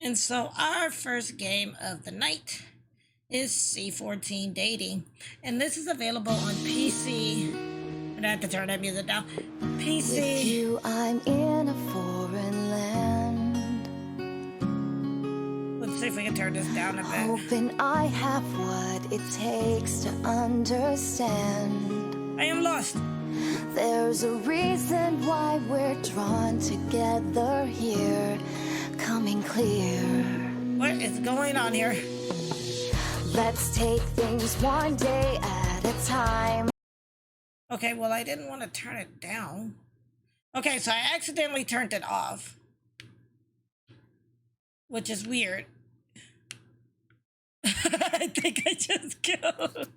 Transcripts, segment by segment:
And so our first game of the night is C14 Dating. And this is available on PC. I'm gonna have to turn that music down. PC. With you, I'm in a foreign land. Let's see if we can turn this down a bit. Hoping I have what it takes to understand. I am lost. There's a reason why we're drawn together here, coming clear. What is going on here? Let's take things one day at a time. Okay, well, I didn't want to turn it down. Okay, so I accidentally turned it off, which is weird. I think I just killed.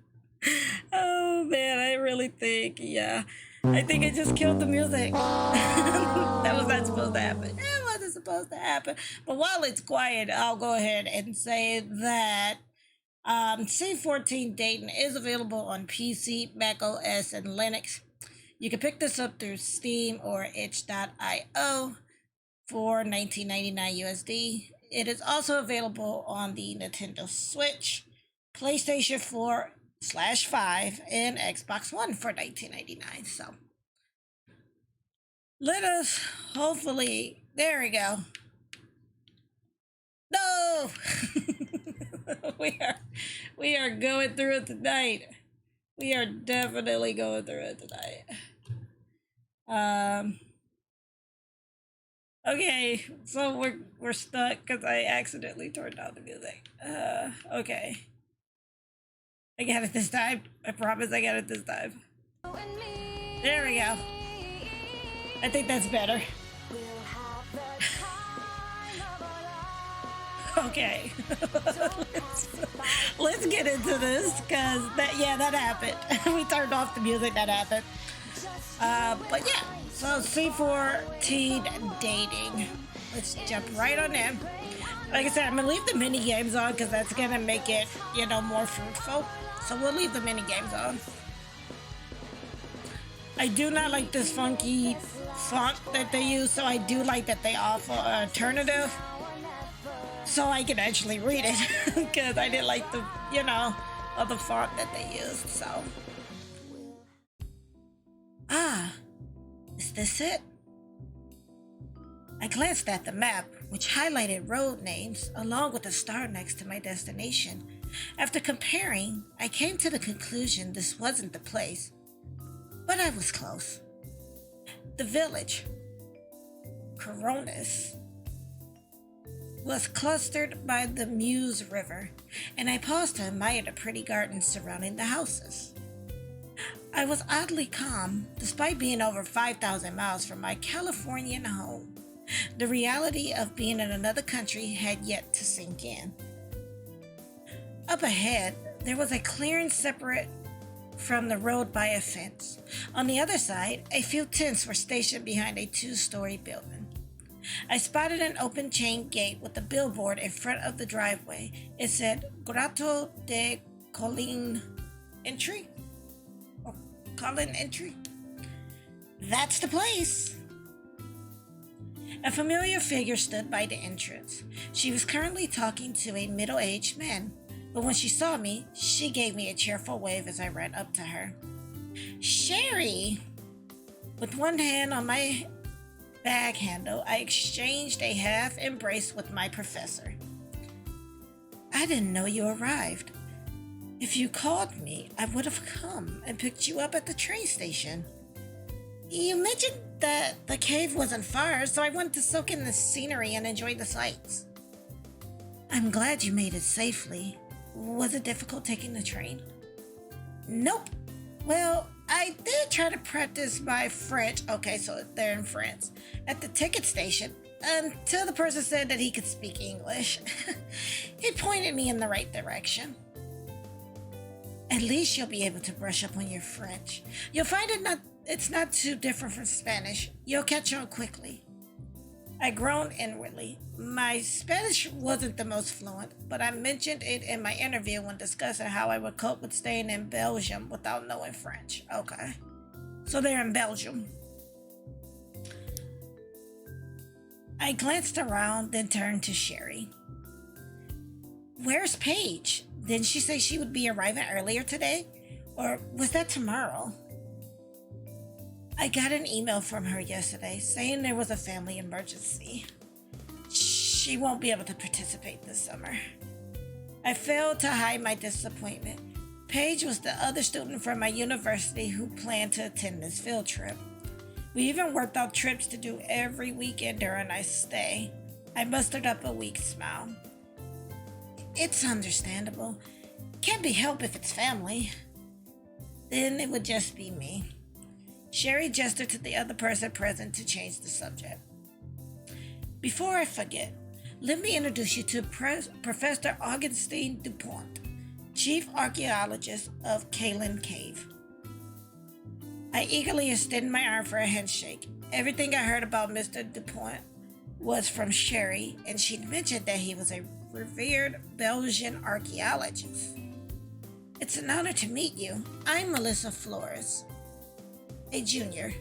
Oh man, I really think, yeah. I think I just killed the music. That was not supposed to happen. It wasn't supposed to happen. But while it's quiet, I'll go ahead and say that C14 Dating is available on PC, macOS, and Linux. You can pick this up through Steam or itch.io for $19.99 USD. It is also available on the Nintendo Switch, PlayStation 4/5, and Xbox One for $19.99. So let us hopefully, there we go. No. we are going through it tonight. We are definitely going through it tonight. Okay, so we're stuck because I accidentally turned down the music. Okay. I got it this time. I promise I got it this time. There we go. I think that's better. Okay. let's get into this because that happened. We turned off the music, that happened. But yeah, so C14 Dating. Let's jump right on in. Like I said, I'm gonna leave the mini games on because that's gonna make it, more fruitful. So we'll leave the mini games on. I do not like this funky font that they use, so I do like that they offer an alternative so I can actually read it because I didn't like the, other font that they used. So, is this it? I glanced at the map, which highlighted road names along with a star next to my destination. After comparing, I came to the conclusion this wasn't the place, but I was close. The village, Coronis, was clustered by the Meuse River, and I paused to admire the pretty gardens surrounding the houses. I was oddly calm, despite being over 5,000 miles from my Californian home. The reality of being in another country had yet to sink in. Up ahead, there was a clearing separate from the road by a fence. On the other side, a few tents were stationed behind a 2-story building. I spotted an open chain gate with a billboard in front of the driveway. It said Grotto de Colline Entry? Or Colin Entry? That's the place! A familiar figure stood by the entrance. She was currently talking to a middle-aged man, but when she saw me, she gave me a cheerful wave as I ran up to her. Sherry! With one hand on my bag handle, I exchanged a half embrace with my professor. I didn't know you arrived. If you called me, I would have come and picked you up at the train station. You mentioned that the cave wasn't far, so I wanted to soak in the scenery and enjoy the sights. I'm glad you made it safely. Was it difficult taking the train? Nope. Well, I did try to practice my French, okay, so they're in France, at the ticket station, until the person said that he could speak English. He pointed me in the right direction. At least you'll be able to brush up on your French. You'll find it's not too different from Spanish. You'll catch on quickly. I groaned inwardly. My Spanish wasn't the most fluent, but I mentioned it in my interview when discussing how I would cope with staying in Belgium without knowing French. Okay. So they're in Belgium. I glanced around, then turned to Sherry. Where's Paige? Didn't she say she would be arriving earlier today? Or was that tomorrow? I got an email from her yesterday saying there was a family emergency. She won't be able to participate this summer. I failed to hide my disappointment. Paige was the other student from my university who planned to attend this field trip. We even worked out trips to do every weekend during our stay. I mustered up a weak smile. It's understandable. Can't be helped if it's family. Then it would just be me. Sherry gestured to the other person present to change the subject. Before I forget, let me introduce you to Professor Augustine DuPont, Chief Archaeologist of Kalen Cave. I eagerly extended my arm for a handshake. Everything I heard about Mr. DuPont was from Sherry, and she'd mentioned that he was a revered Belgian archaeologist. It's an honor to meet you. I'm Melissa Flores, a junior.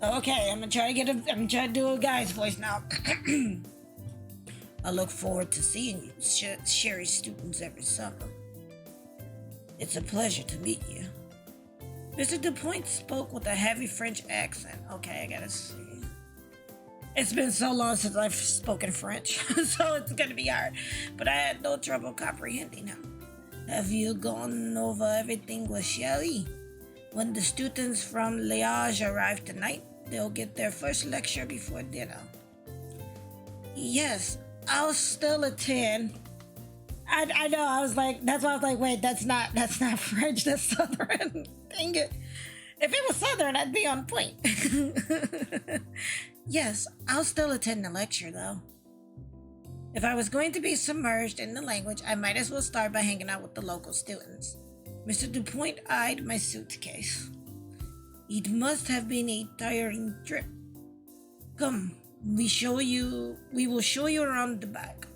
Okay, I'm gonna try to do a guy's voice now. I look forward to seeing you, Sherry's students every summer. It's a pleasure to meet you. Mr. DuPont spoke with a heavy French accent. Okay, I gotta see. It's been so long since I've spoken French, so it's gonna be hard. But I had no trouble comprehending him. Have you gone over everything with Sherry? When the students from Liège arrive tonight, they'll get their first lecture before dinner. Yes, I'll still attend. I know, I was like, that's why I was like, wait, that's not French, that's Southern. Dang it. If it was Southern, I'd be on point. Yes, I'll still attend the lecture though. If I was going to be submerged in the language, I might as well start by hanging out with the local students. Mr. DuPont eyed my suitcase. It must have been a tiring trip. Come, we will show you around the back.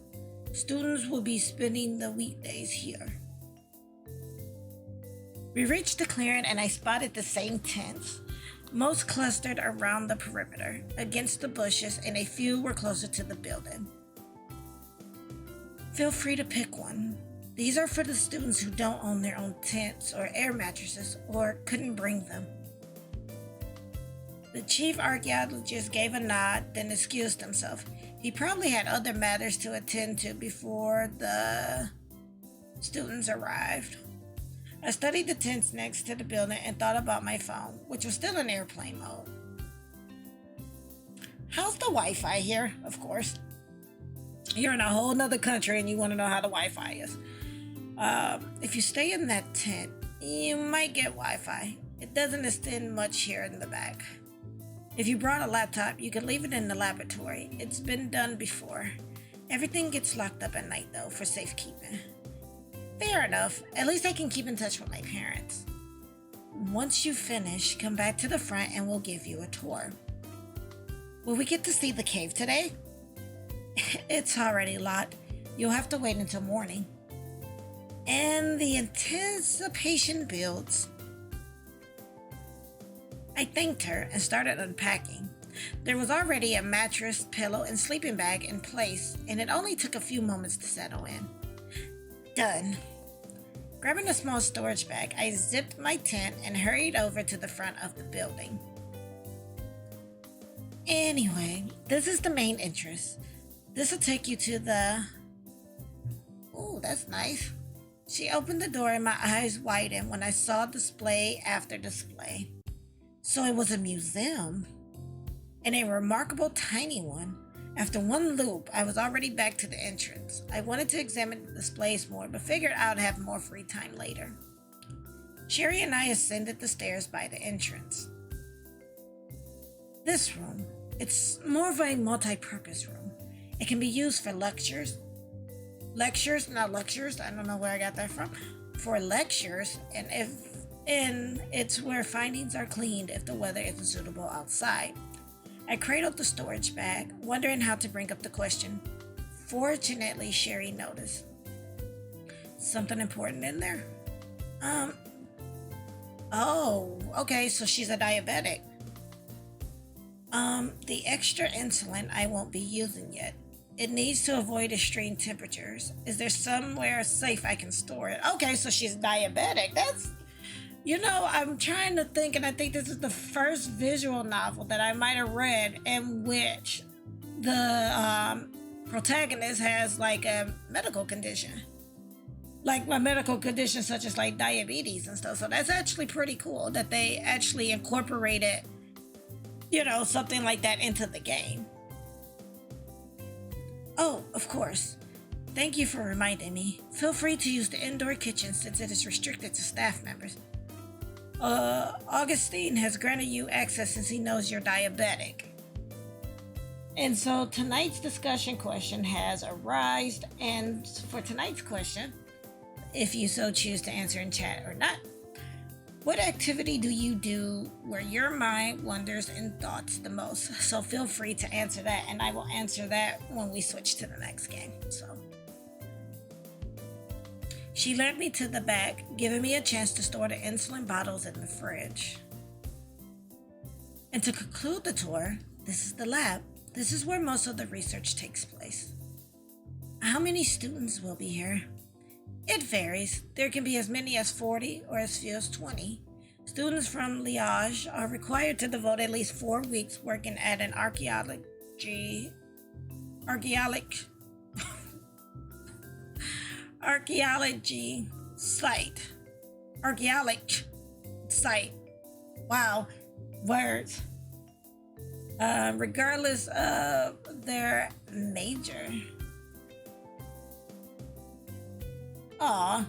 Students will be spending the weekdays here. We reached the clearing and I spotted the same tents, most clustered around the perimeter, against the bushes, and a few were closer to the building. Feel free to pick one. These are for the students who don't own their own tents or air mattresses or couldn't bring them. The chief archaeologist gave a nod, then excused himself. He probably had other matters to attend to before the students arrived. I studied the tents next to the building and thought about my phone, which was still in airplane mode. How's the Wi-Fi here? Of course. You're in a whole nother country and you want to know how the Wi-Fi is. If you stay in that tent, you might get Wi-Fi. It doesn't extend much here in the back. If you brought a laptop, you can leave it in the laboratory. It's been done before. Everything gets locked up at night, though, for safekeeping. Fair enough. At least I can keep in touch with my parents. Once you finish, come back to the front and we'll give you a tour. Will we get to see the cave today? It's already locked. You'll have to wait until morning. And the anticipation builds. I thanked her and started unpacking. There was already a mattress, pillow, and sleeping bag in place, and it only took a few moments to settle in. Done. Grabbing a small storage bag, I zipped my tent and hurried over to the front of the building. Anyway, this is the main entrance. This will take you to the... Ooh, that's nice. She opened the door and my eyes widened when I saw display after display. So it was a museum, and a remarkable tiny one. After one loop, I was already back to the entrance. I wanted to examine the displays more, but figured I'd have more free time later. Sherry and I ascended the stairs by the entrance. This room, it's more of a multi-purpose room. It can be used for lectures, not lectures, I don't know where I got that from, for lectures, and it's where findings are cleaned if the weather isn't suitable outside. I cradled the storage bag, wondering how to bring up the question. Fortunately, Sherry noticed. Something important in there? Oh, okay, so she's a diabetic. The extra insulin I won't be using yet. It needs to avoid extreme temperatures. Is there somewhere safe I can store it? Okay, so she's diabetic. I'm trying to think, and I think this is the first visual novel that I might have read in which the protagonist has like a medical condition. Like a medical condition such as like diabetes and stuff. So that's actually pretty cool that they actually incorporated, something like that into the game. Oh, of course. Thank you for reminding me. Feel free to use the indoor kitchen since it is restricted to staff members. Augustine has granted you access since he knows you're diabetic. And so tonight's discussion question has arisen, and for tonight's question, if you so choose to answer in chat or not, what activity do you do where your mind wanders in thoughts the most? So feel free to answer that, and I will answer that when we switch to the next game. So, she led me to the back, giving me a chance to store the insulin bottles in the fridge. And to conclude the tour, this is the lab. This is where most of the research takes place. How many students will be here? It varies. There can be as many as 40 or as few as 20. Students from Liège are required to devote at least 4 weeks working at an archaeology site. Archaeologic site. Wow, words. Regardless of their major. Aw.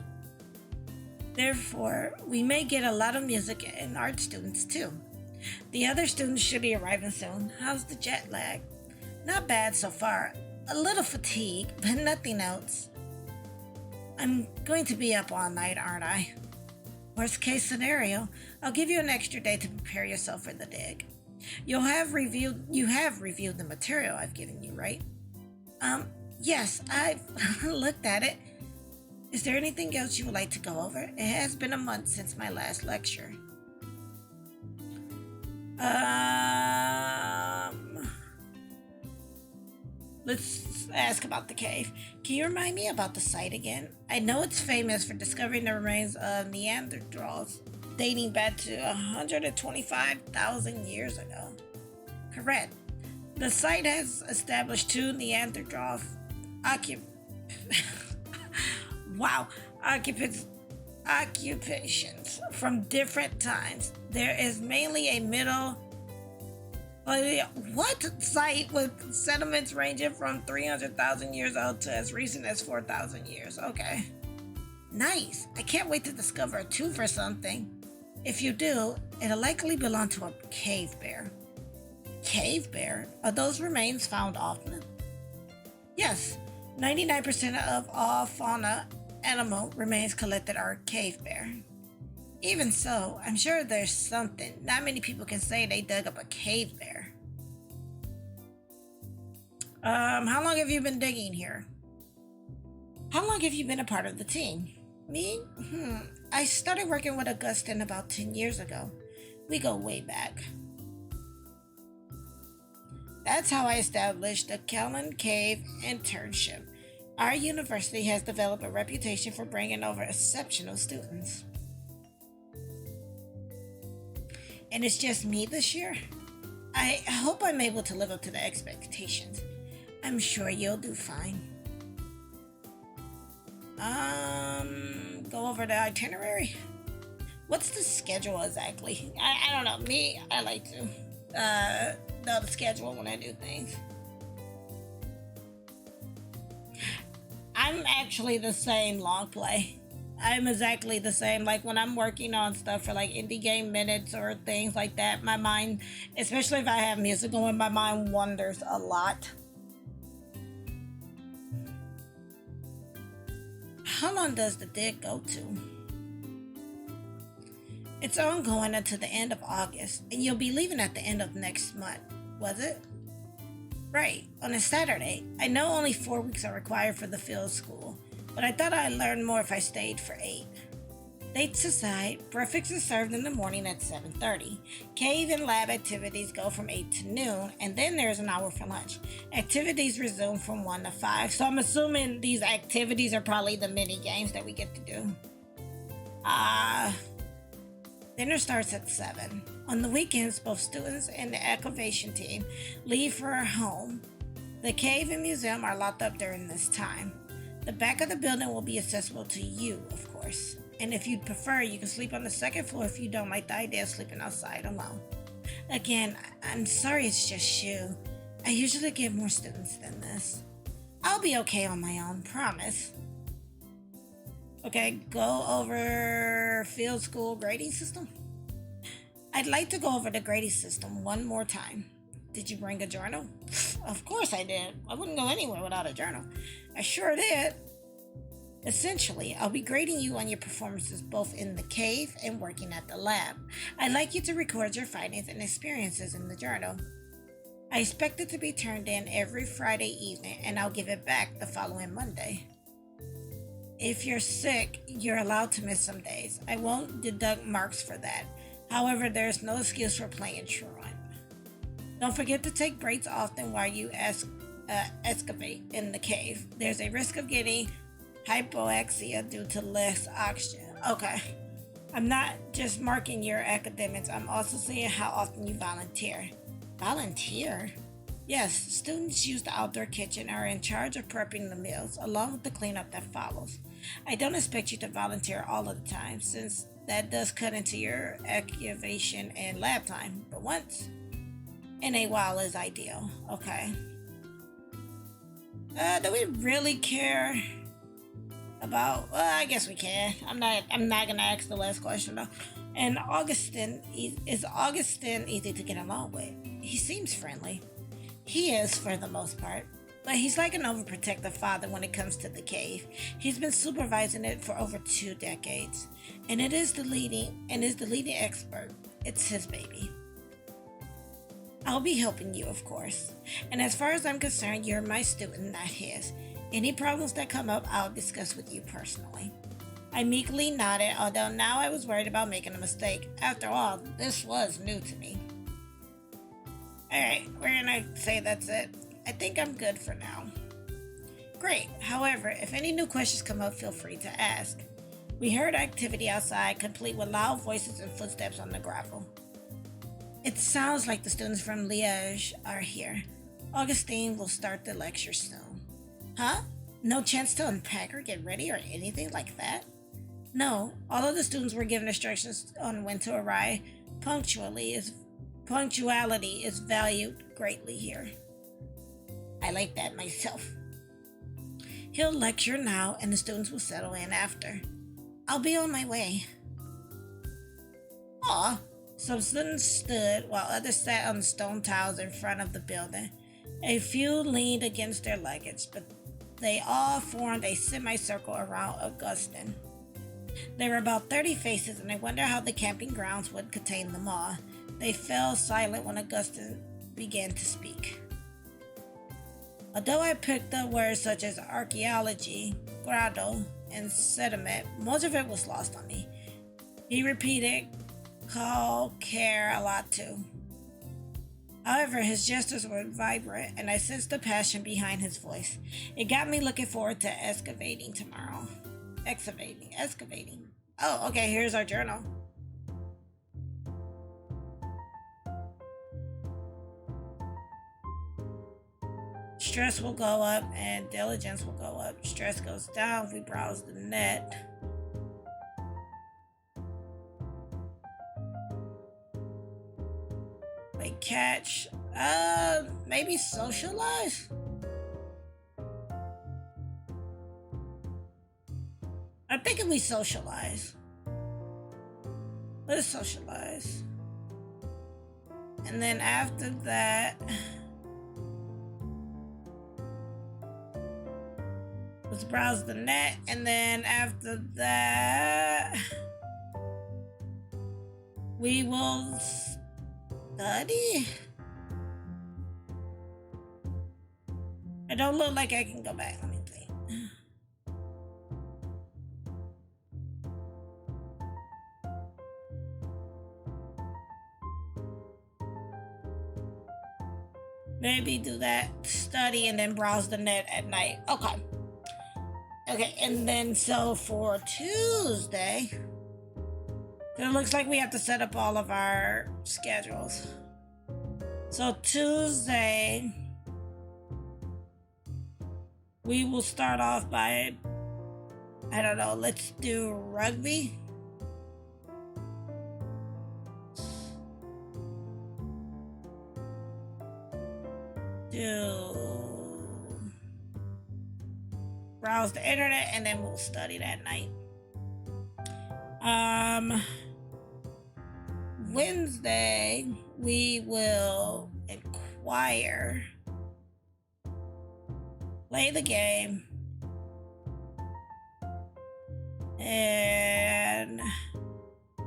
Therefore, we may get a lot of music and art students too. The other students should be arriving soon. How's the jet lag? Not bad so far. A little fatigue, but nothing else. I'm going to be up all night, aren't I? Worst case scenario, I'll give you an extra day to prepare yourself for the dig. You have reviewed the material I've given you, right? Yes, I've looked at it. Is there anything else you would like to go over? It has been a month since my last lecture. Let's ask about the cave. Can you remind me about the site again? I know it's famous for discovering the remains of Neanderthals dating back to 125,000 years ago. Correct. The site has established 2 Neanderthal occupations from different times. There is mainly a site with settlements ranging from 300,000 years old to as recent as 4,000 years. Okay. Nice. I can't wait to discover a tooth or something. If you do, it'll likely belong to a cave bear. Cave bear? Are those remains found often? Yes. 99% of all fauna animal remains collected are cave bear. Even so, I'm sure there's something. Not many people can say they dug up a cave bear. How long have you been digging here? How long have you been a part of the team? Me? I started working with Augustine about 10 years ago. We go way back. That's how I established the Kellen Cave internship. Our university has developed a reputation for bringing over exceptional students. And it's just me this year? I hope I'm able to live up to the expectations. I'm sure you'll do fine. Go over the itinerary? What's the schedule exactly? I don't know. Me, I like to know the schedule when I do things. I'm actually the same long play. I'm exactly the same. Like when I'm working on stuff for like indie game minutes or things like that, my mind, especially if I have music going, my mind wanders a lot. How long does the dig go to? It's ongoing until the end of August, and you'll be leaving at the end of next month, was it? Right, on a Saturday. I know only 4 weeks are required for the field school, but I thought I'd learn more if I stayed for 8. Dates aside, breakfast is served in the morning at 7:30. Cave and lab activities go from 8 to noon, and then there's an hour for lunch. Activities resume from 1 to 5, so I'm assuming these activities are probably the mini games that we get to do. Dinner starts at 7. On the weekends, both students and the excavation team leave for home. The cave and museum are locked up during this time. The back of the building will be accessible to you, of course. And if you'd prefer, you can sleep on the second floor if you don't like the idea of sleeping outside alone. Again, I'm sorry it's just you. I usually get more students than this. I'll be okay on my own, promise. Okay, go over field school grading system. I'd like to go over the grading system one more time. Did you bring a journal? Of course I did. I wouldn't go anywhere without a journal. I sure did. Essentially, I'll be grading you on your performances both in the cave and working at the lab. I'd like you to record your findings and experiences in the journal. I expect it to be turned in every Friday evening, and I'll give it back the following Monday. If you're sick, you're allowed to miss some days. I won't deduct marks for that. However, there's no excuse for playing truant. Don't forget to take breaks often while you excavate in the cave. There's a risk of getting hypoxia due to less oxygen. Okay. I'm not just marking your academics, I'm also seeing how often you volunteer. Volunteer? Yes, students use the outdoor kitchen and are in charge of prepping the meals, along with the cleanup that follows. I don't expect you to volunteer all of the time, since that does cut into your excavation and lab time, but once in a while is ideal. Okay. Do we really care about? Well, I guess we can. I'm not gonna ask the last question though. And Augustine, is Augustine easy to get along with? He seems friendly. He is for the most part, but he's like an overprotective father when it comes to the cave. He's been supervising it for over 2 decades, and is the leading expert. It's his baby. I'll be helping you, of course. And as far as I'm concerned, you're my student, not his. Any problems that come up, I'll discuss with you personally. I meekly nodded, although now I was worried about making a mistake. After all, this was new to me. Alright, we're gonna say that's it. I think I'm good for now. Great. However, if any new questions come up, feel free to ask. We heard activity outside, complete with loud voices and footsteps on the gravel. It sounds like the students from Liège are here. Augustine will start the lecture soon. Huh? No chance to unpack or get ready or anything like that? No, all of the students were given instructions on when to arrive. Punctuality is valued greatly here. I like that myself. He'll lecture now and the students will settle in after. I'll be on my way. Aw. Some students stood while others sat on the stone tiles in front of the building. A few leaned against their luggage, but they all formed a semicircle around Augustine. There were about 30 faces, and I wonder how the camping grounds would contain them all. They fell silent when Augustine began to speak. Although I picked up words such as archaeology, grotto, and sediment, most of it was lost on me. He repeated call, care a lot too. However, his gestures were vibrant, and I sensed the passion behind his voice. It got me looking forward to excavating tomorrow. Excavating. Oh, okay, here's our journal. Stress will go up and diligence will go up. Stress goes down if we browse the net. Play catch. Maybe socialize? I'm thinking we socialize. Let's socialize. And then after that, let's browse the net. And then after that, we will study. I don't look like I can go back. Let me think. maybe do that, study, and then browse the net at night. Okay. Okay, and then so for Tuesday, it looks like we have to set up all of our schedules. So Tuesday, we will start off by, I don't know, let's do rugby. Browse the internet, and then we'll study that night. Wednesday, we will inquire, play the game, and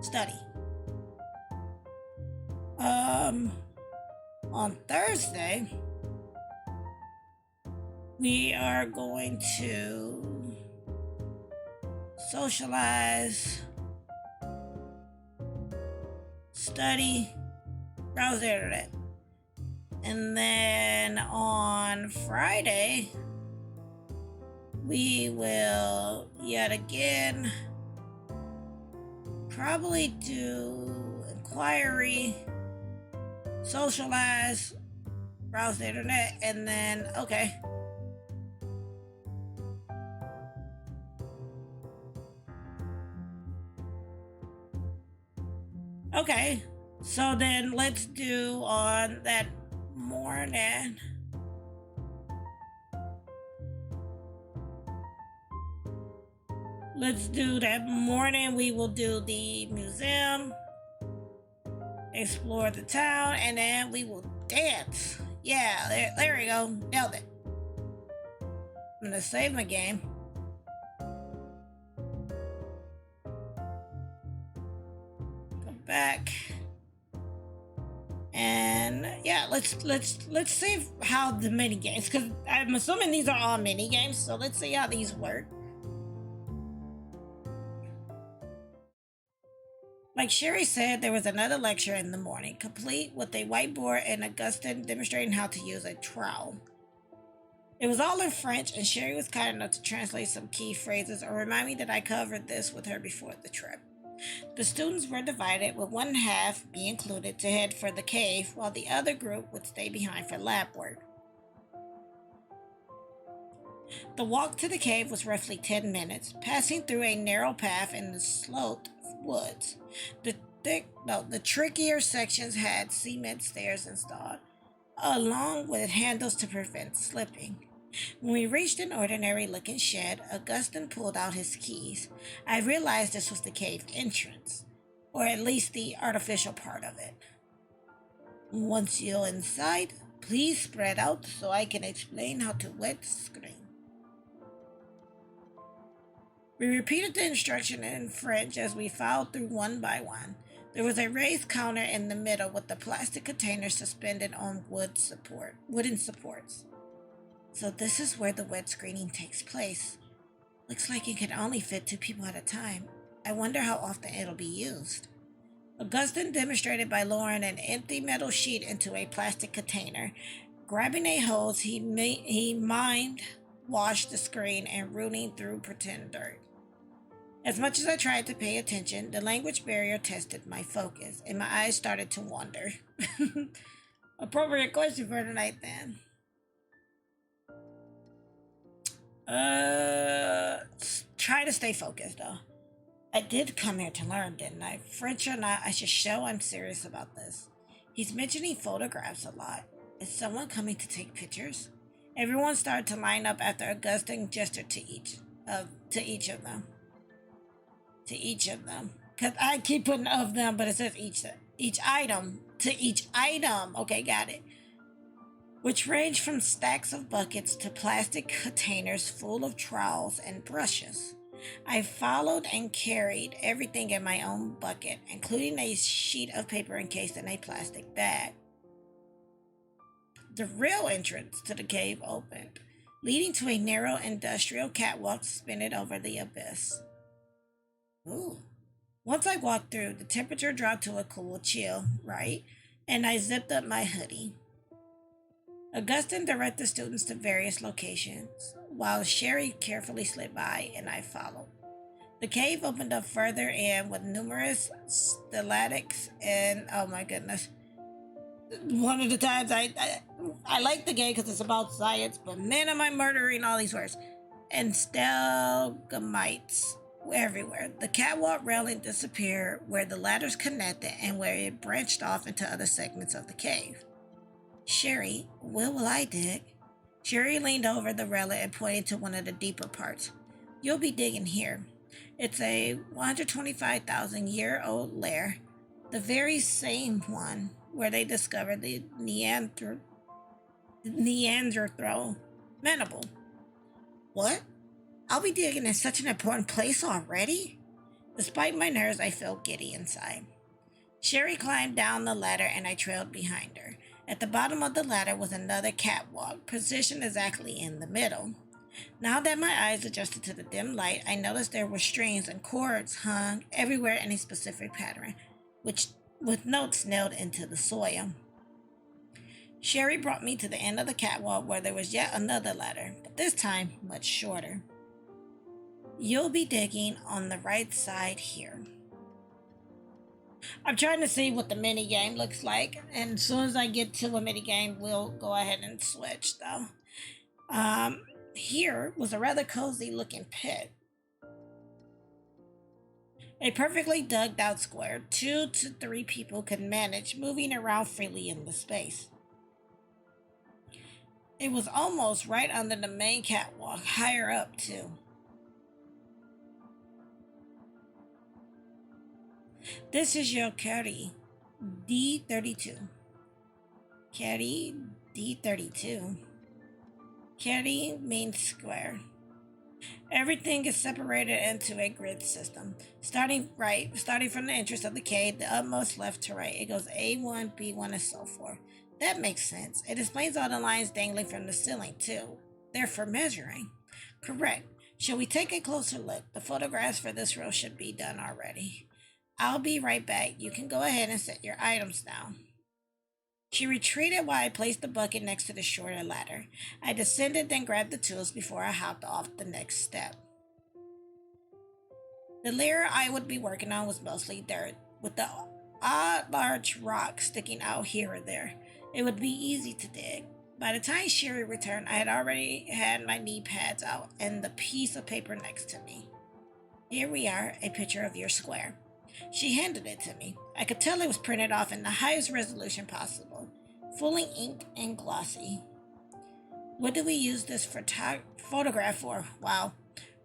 study. On Thursday, we are going to socialize, study, browse the internet. And then on Friday, we will yet again probably do inquiry, socialize, browse the internet, and then, okay. Okay, so then let's do on that morning. Let's do that morning. We will do the museum, explore the town, and then we will dance. Yeah, there we go. Nailed it. I'm gonna save my game. Go back. And yeah, let's see how the mini games, because I'm assuming these are all mini games, so let's see how these work. Like Sherry said, there was another lecture in the morning, complete with a whiteboard and Augustine demonstrating how to use a trowel. It was all in French, and Sherry was kind enough to translate some key phrases or remind me that I covered this with her before the trip. The students were divided, with one half, me included, to head for the cave, while the other group would stay behind for lab work. The walk to the cave was roughly 10 minutes, passing through a narrow path in the sloped woods. The trickier sections had cement stairs installed, along with handles to prevent slipping. When we reached an ordinary-looking shed, Augustine pulled out his keys. I realized this was the cave entrance, or at least the artificial part of it. Once you're inside, please spread out so I can explain how to wet screen. We repeated the instruction in French as we filed through one by one. There was a raised counter in the middle with the plastic container suspended on wooden supports. So this is where the wet screening takes place. Looks like it can only fit 2 people at a time. I wonder how often it'll be used. Augustine demonstrated by lowering an empty metal sheet into a plastic container. Grabbing a hose, he washed the screen and rooting through pretend dirt. As much as I tried to pay attention, the language barrier tested my focus, and my eyes started to wander. Appropriate question for tonight, then. Try to stay focused, though. I did come here to learn, didn't I? French or not, I should show I'm serious about this. He's mentioning photographs a lot. Is someone coming to take pictures? Everyone started to line up after Augustine gestured to each of them. Because I keep putting of them, but it says each item. To each item. Okay, got it. Which ranged from stacks of buckets to plastic containers full of trowels and brushes. I followed and carried everything in my own bucket, including a sheet of paper encased in a plastic bag. The real entrance to the cave opened, leading to a narrow industrial catwalk suspended over the abyss. Ooh. Once I walked through, the temperature dropped to a cool chill, right? And I zipped up my hoodie. Augustine directed students to various locations, while Sherry carefully slid by and I followed. The cave opened up further in with numerous stalactites and oh my goodness. One of the times I like the game because it's about science, but man, am I murdering all these words. And stalagmites were everywhere. The catwalk railing disappeared where the ladders connected and where it branched off into other segments of the cave. Sherry, where will I dig? Sherry leaned over the railing and pointed to one of the deeper parts. You'll be digging here. It's a 125,000-year-old lair, the very same one where they discovered the Neanderthal mandible. What? I'll be digging in such an important place already? Despite my nerves, I felt giddy inside. Sherry climbed down the ladder and I trailed behind her. At the bottom of the ladder was another catwalk, positioned exactly in the middle. Now that my eyes adjusted to the dim light, I noticed there were strings and cords hung everywhere in a specific pattern, which with notes nailed into the soil. Sherry brought me to the end of the catwalk where there was yet another ladder, but this time much shorter. You'll be digging on the right side here. I'm trying to see what the mini game looks like, and as soon as I get to a mini game, we'll go ahead and switch though. Here was a rather cozy looking pit. A perfectly dug out square 2 to 3 people could manage moving around freely in the space. It was almost right under the main catwalk, higher up too. This is your carry, D32. Carry D32. Carry means square. Everything is separated into a grid system. Starting from the entrance of the cave, the utmost left to right. It goes A1, B1, and so forth. That makes sense. It explains all the lines dangling from the ceiling, too. They're for measuring. Correct. Shall we take a closer look? The photographs for this row should be done already. I'll be right back. You can go ahead and set your items down. She retreated while I placed the bucket next to the shorter ladder. I descended, then grabbed the tools before I hopped off the next step. The layer I would be working on was mostly dirt, with the odd large rocks sticking out here or there. It would be easy to dig. By the time Sherry returned, I had already had my knee pads out and the piece of paper next to me. Here we are, a picture of your square. She handed it to me. I could tell it was printed off in the highest resolution possible, fully inked and glossy. What do we use this photograph for? Well,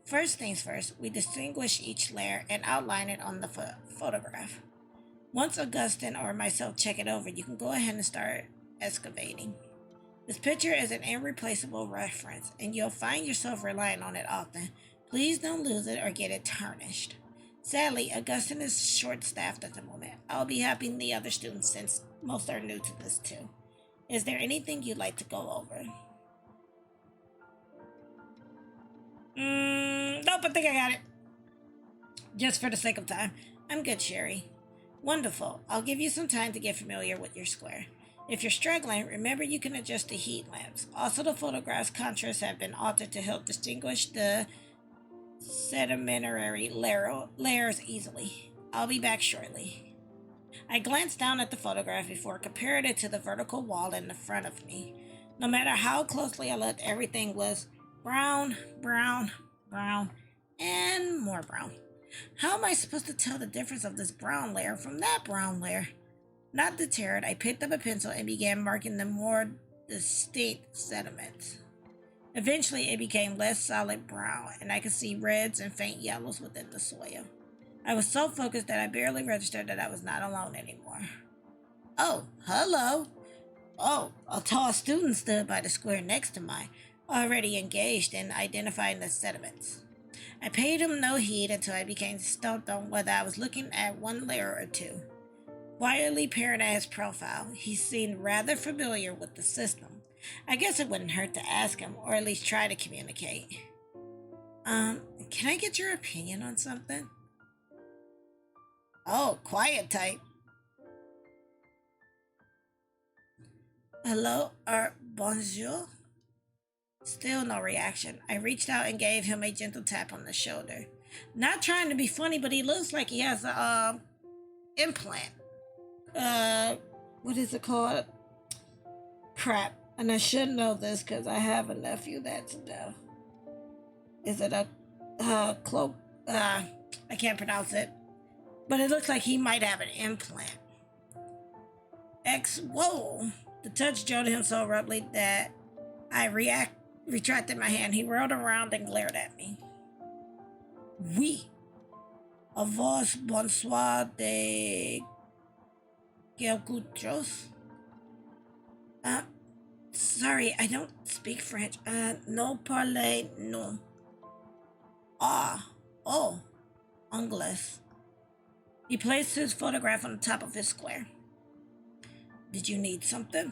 first things first, we distinguish each layer and outline it on the photograph. Once Augustine or myself check it over, you can go ahead and start excavating. This picture is an irreplaceable reference, and you'll find yourself relying on it often. Please don't lose it or get it tarnished. Sadly, Augustine is short-staffed at the moment. I'll be helping the other students since most are new to this too. Is there anything you'd like to go over? Nope, I think I got it. Just for the sake of time. I'm good, Sherry. Wonderful. I'll give you some time to get familiar with your square. If you're struggling, remember you can adjust the heat lamps. Also, the photograph's contrasts have been altered to help distinguish the sedimentary layers easily. I'll be back shortly. I glanced down at the photograph before comparing it to the vertical wall in the front of me. No matter how closely I looked, everything was brown, brown, brown, and more brown. How am I supposed to tell the difference of this brown layer from that brown layer? Not deterred, I picked up a pencil and began marking the more distinct sediments. Eventually, it became less solid brown, and I could see reds and faint yellows within the soil. I was so focused that I barely registered that I was not alone anymore. Oh, hello. Oh, a tall student stood by the square next to mine, already engaged in identifying the sediments. I paid him no heed until I became stumped on whether I was looking at one layer or two. Quietly peering at his profile, he seemed rather familiar with the system. I guess it wouldn't hurt to ask him, or at least try to communicate. Can I get your opinion on something? Oh, quiet type. Hello? bonjour? Still no reaction. I reached out and gave him a gentle tap on the shoulder. Not trying to be funny, but he looks like he has a implant. What is it called? Crap. And I should know this because I have a nephew that's deaf. Is it a cloak? I can't pronounce it. But it looks like he might have an implant. Whoa! The touch jolted him so abruptly that I retracted my hand. He whirled around and glared at me. Oui. A vos bonsoir de quelque chose? Sorry, I don't speak French. No parle, no. Oh, Anglais. He placed his photograph on the top of his square. Did you need something?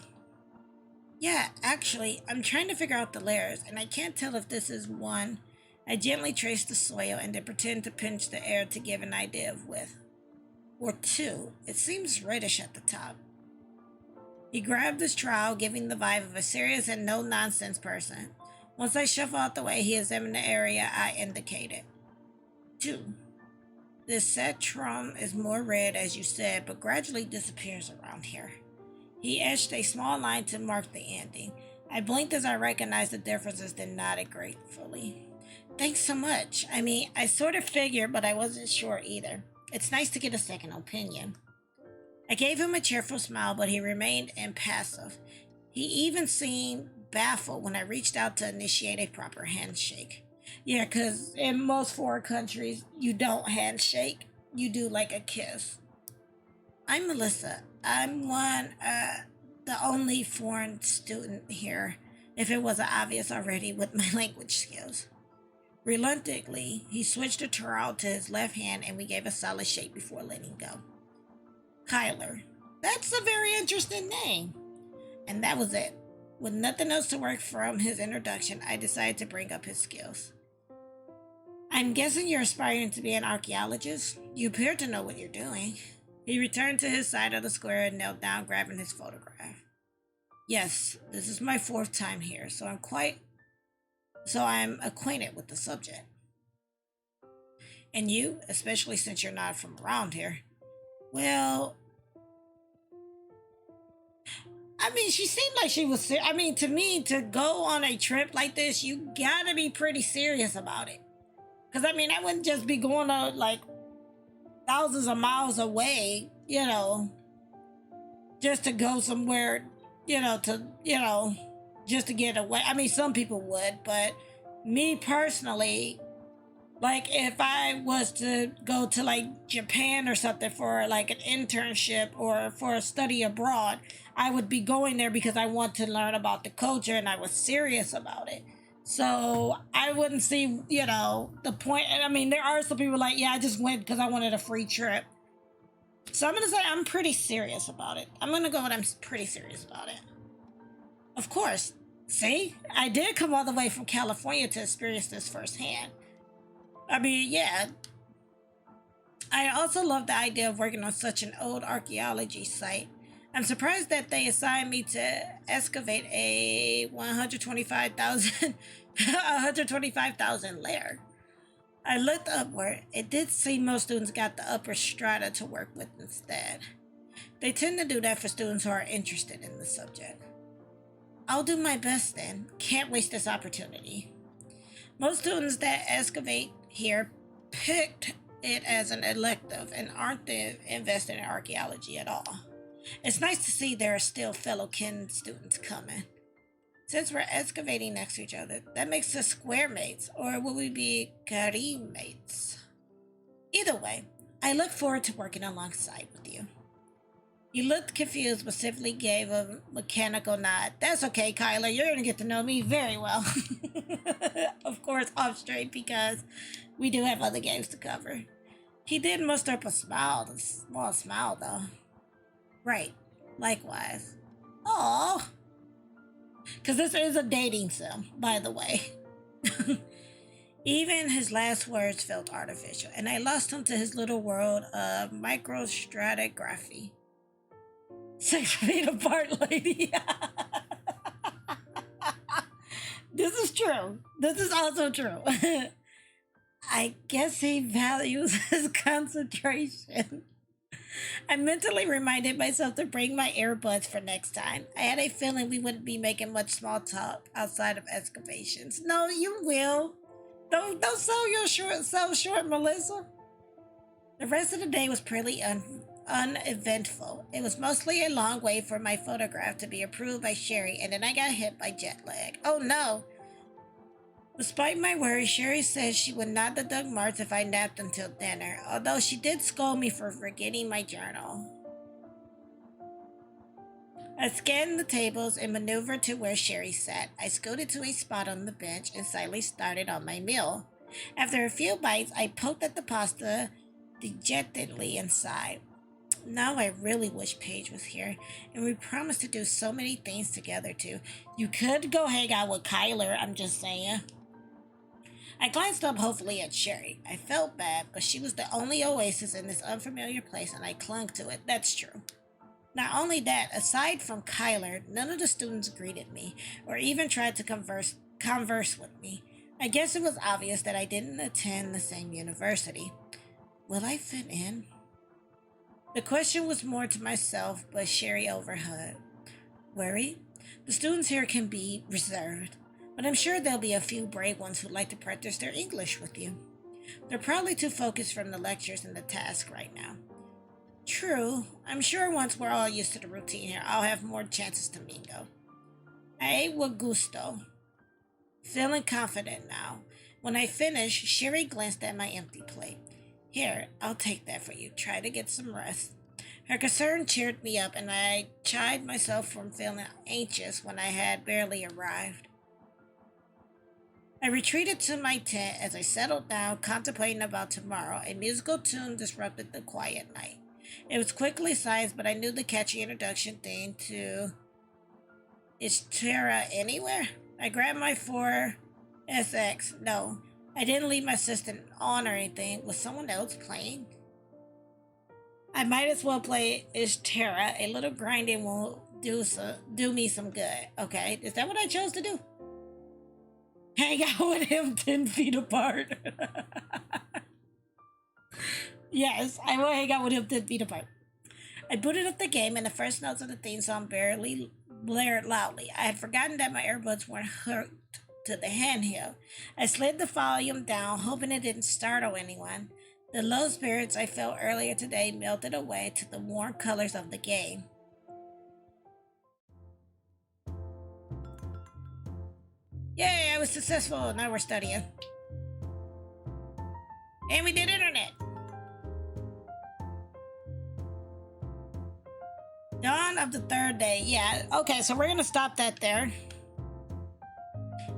Yeah, actually, I'm trying to figure out the layers, and I can't tell if this is one. I gently traced the soil and then pretend to pinch the air to give an idea of width. Or two. It seems reddish at the top. He grabbed his trowel, giving the vibe of a serious and no-nonsense person. Once I shuffled out the way, he examined the area I indicated. 2. This citron is more red, as you said, but gradually disappears around here. He etched a small line to mark the ending. I blinked as I recognized the differences, then nodded gratefully. Thanks so much. I mean, I sort of figured, but I wasn't sure either. It's nice to get a second opinion. I gave him a cheerful smile, but he remained impassive. He even seemed baffled when I reached out to initiate a proper handshake. Yeah, because in most foreign countries, you don't handshake. You do like a kiss. I'm Melissa. I'm the only foreign student here, if it wasn't obvious already with my language skills. Reluctantly, he switched the trowel to his left hand and we gave a solid shake before letting go. Kyler. That's a very interesting name. And that was it. With nothing else to work from his introduction, I decided to bring up his skills. I'm guessing you're aspiring to be an archaeologist. You appear to know what you're doing. He returned to his side of the square and knelt down, grabbing his photograph. Yes, this is my 4th time here, so I'm acquainted with the subject. And you, especially since you're not from around here. Well, I mean, she seemed like she was I mean, to me, to go on a trip like this, you gotta be pretty serious about it. Because, I mean, I wouldn't just be going to, like, thousands of miles away, just to go somewhere, just to get away. I mean, some people would, but me personally, like, if I was to go to, like, Japan or something for, like, an internship or for a study abroad, I would be going there because I want to learn about the culture and I was serious about it. So I wouldn't see, the point. I mean, there are some people like, yeah, I just went because I wanted a free trip. So I'm going to say I'm pretty serious about it. I'm going to go with I'm pretty serious about it. Of course. See, I did come all the way from California to experience this firsthand. I mean, yeah. I also love the idea of working on such an old archaeology site. I'm surprised that they assigned me to excavate a 125,000 layer. I looked upward. It did seem most students got the upper strata to work with instead. They tend to do that for students who are interested in the subject. I'll do my best then. Can't waste this opportunity. Most students that excavate here picked it as an elective and aren't invested in archaeology at all. It's nice to see there are still fellow kin students coming. Since we're excavating next to each other, that makes us square mates, or will we be carré mates? Either way, I look forward to working alongside with you. He looked confused but simply gave a mechanical nod. That's okay, Kyler, you're going to get to know me very well. Of course, off straight because we do have other games to cover. He did muster up a small smile though. Right, likewise. Aww. Because this is a dating sim, by the way. Even his last words felt artificial, and I lost him to his little world of microstratigraphy. 6 feet apart, lady. This is true. This is also true. I guess he values his concentration. I mentally reminded myself to bring my earbuds for next time. I had a feeling we wouldn't be making much small talk outside of excavations. No, you will. Don't sell yourself short, Melissa. The rest of the day was pretty uneventful. It was mostly a long wait for my photograph to be approved by Sherry, and then I got hit by jet lag. Oh no! Despite my worries, Sherry said she would not deduct marks if I napped until dinner, although she did scold me for forgetting my journal. I scanned the tables and maneuvered to where Sherry sat. I scooted to a spot on the bench and silently started on my meal. After a few bites, I poked at the pasta dejectedly and sighed. Now I really wish Paige was here, and we promised to do so many things together too. You could go hang out with Kyler, I'm just saying. I glanced up hopefully at Sherry. I felt bad, but she was the only oasis in this unfamiliar place, and I clung to it. That's true. Not only that, aside from Kyler, none of the students greeted me, or even tried to converse with me. I guess it was obvious that I didn't attend the same university. Will I fit in? The question was more to myself, but Sherry overheard. Worried? The students here can be reserved, but I'm sure there'll be a few brave ones who'd like to practice their English with you. They're probably too focused from the lectures and the task right now. True, I'm sure once we're all used to the routine here, I'll have more chances to mingle. I ate with gusto, feeling confident now. When I finished, Sherry glanced at my empty plate. Here, I'll take that for you. Try to get some rest. Her concern cheered me up, and I chid myself for feeling anxious when I had barely arrived. I retreated to my tent as I settled down, contemplating about tomorrow. A musical tune disrupted the quiet night. It was quickly sized, but I knew the catchy introduction theme to Is Terra Anywhere? I grabbed my 4SX. No, I didn't leave my assistant on or anything. Was someone else playing? I might as well play Is Terra. A little grinding will do me some good. Okay, is that what I chose to do? Hang out with him 10 feet apart. Yes, I will hang out with him 10 feet apart. I booted up the game, and the first notes of the theme song barely blared loudly. I had forgotten that my earbuds weren't hooked to the handheld. I slid the volume down, hoping it didn't startle anyone. The low spirits I felt earlier today melted away to the warm colors of the game. Yay, I was successful. Now we're studying. And we did internet. Dawn of the third day. Yeah, okay, so we're gonna stop that there.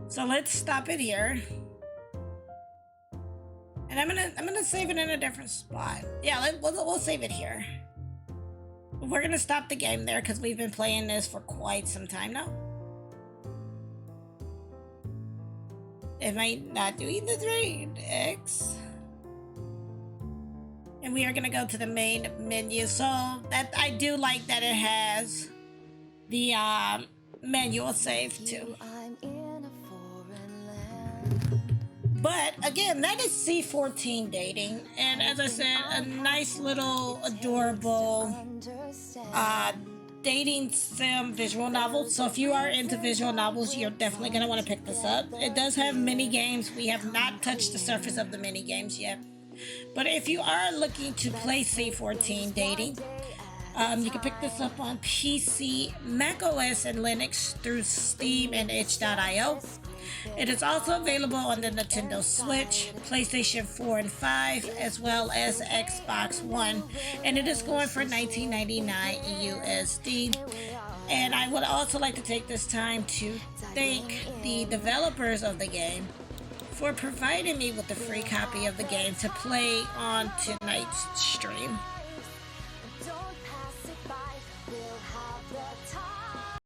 So let's stop it here. And I'm gonna save it in a different spot. Yeah, we'll save it here. We're gonna stop the game there because we've been playing this for quite some time now. Am I not doing this right? X. And we are gonna go to the main menu. So that I do like that it has the manual save too. But again, that is C14 Dating, and as I said, a nice little adorable dating sim visual novel. So if you are into visual novels, you're definitely going to want to pick this up. It does have mini games. We have not touched the surface of the mini games yet. But if you are looking to play C14 Dating, you can pick this up on PC, macOS, and Linux through Steam and itch.io. It is also available on the Nintendo Switch, PlayStation 4 and 5, as well as Xbox One, and it is going for $19.99 USD. And I would also like to take this time to thank the developers of the game for providing me with a free copy of the game to play on tonight's stream.